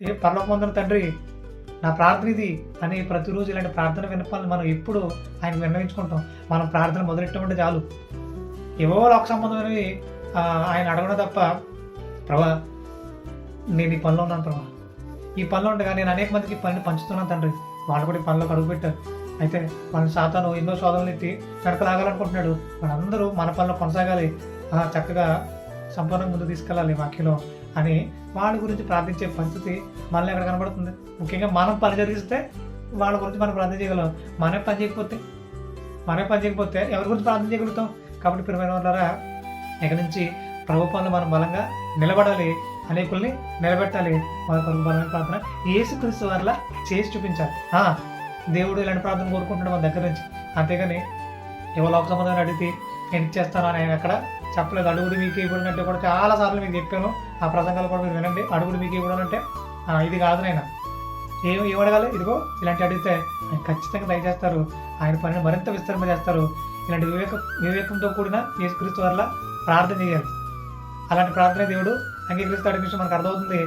ఏ పరలోకమందున్న తండ్రి నా ప్రార్థన ఇది అని ప్రతిరోజు ఇలాంటి ప్రార్థన విన్నపాలను మనం ఎప్పుడు ఆయన విన్నవించుకుంటాం. మనం ప్రార్థన మొదలెట్టమంటే చాలు ఏవో లోక సంబంధమైనవి ఆయన అడగడం తప్ప, ప్రభా నేను ఈ పనిలో ఉన్నాను ప్రభా, ఈ పనిలో ఉండగా నేను అనేక మందికి ఈ పనిని పంచుతున్నాను తండ్రి, వాళ్ళు కూడా ఈ పనిలోకి అడుగుపెట్టారు. అయితే వాళ్ళని సాతాను ఎన్నో శోధనలు ఎత్తి వెనకలాగాలనుకుంటున్నాడు. వాళ్ళందరూ మన పనిలో కొనసాగాలి, చక్కగా సంపూర్ణంగా ముందుకు తీసుకెళ్ళాలి వాక్యంలో అని వాళ్ళ గురించి ప్రార్థించే పరిస్థితి మనలో ఎక్కడ కనబడుతుంది. ముఖ్యంగా మనం పని జరిగిస్తే వాళ్ళ గురించి మనం ప్రార్థన చేయగలం. మనమే పని చేయకపోతే ఎవరి గురించి ప్రార్థన చేయగలుగుతాం? కాబట్టి ప్రియమైన వాళ్ళారా, ఇక్కడి నుంచి ప్రభు పనులు మనం బలంగా నిలబడాలి, అనేకుల్ని నిలబెట్టాలి. మన కొరకు బలమైన ప్రార్థన యేసుక్రీస్తు వారిలా చేసి చూపించాలి. దేవుడు ఇలాంటి ప్రార్థన కోరుకుంటున్నాడు మన దగ్గర నుంచి. అంతేగాని ఏవో లోక సంబంధం అడిగితే నేను ఇచ్చేస్తాను అని ఆయన అక్కడ చెప్పలేదు. అడుగుడు మీకు ఇవ్వడం కూడా చాలాసార్లు మీకు చెప్పాను, ఆ ప్రసంగాలు కూడా మీరు వినండి. అడుగుడు మీకు ఇవ్వడం అంటే ఇది కాదు నాయన, ఏమి అడగాలి, ఇదిగో ఇలాంటి అడిగితే ఆయన ఖచ్చితంగా దయచేస్తారు, ఆయన పనిని మరింత విస్తరింపజేస్తారు. ఇలాంటి వివేకంతో కూడిన యేసుక్రీస్తు వారిలా ప్రార్థన చేయాలి. అలాంటి ప్రార్థన దేవుడు అంగీకరిస్తాడు విషయం మనకు అర్థమవుతుంది.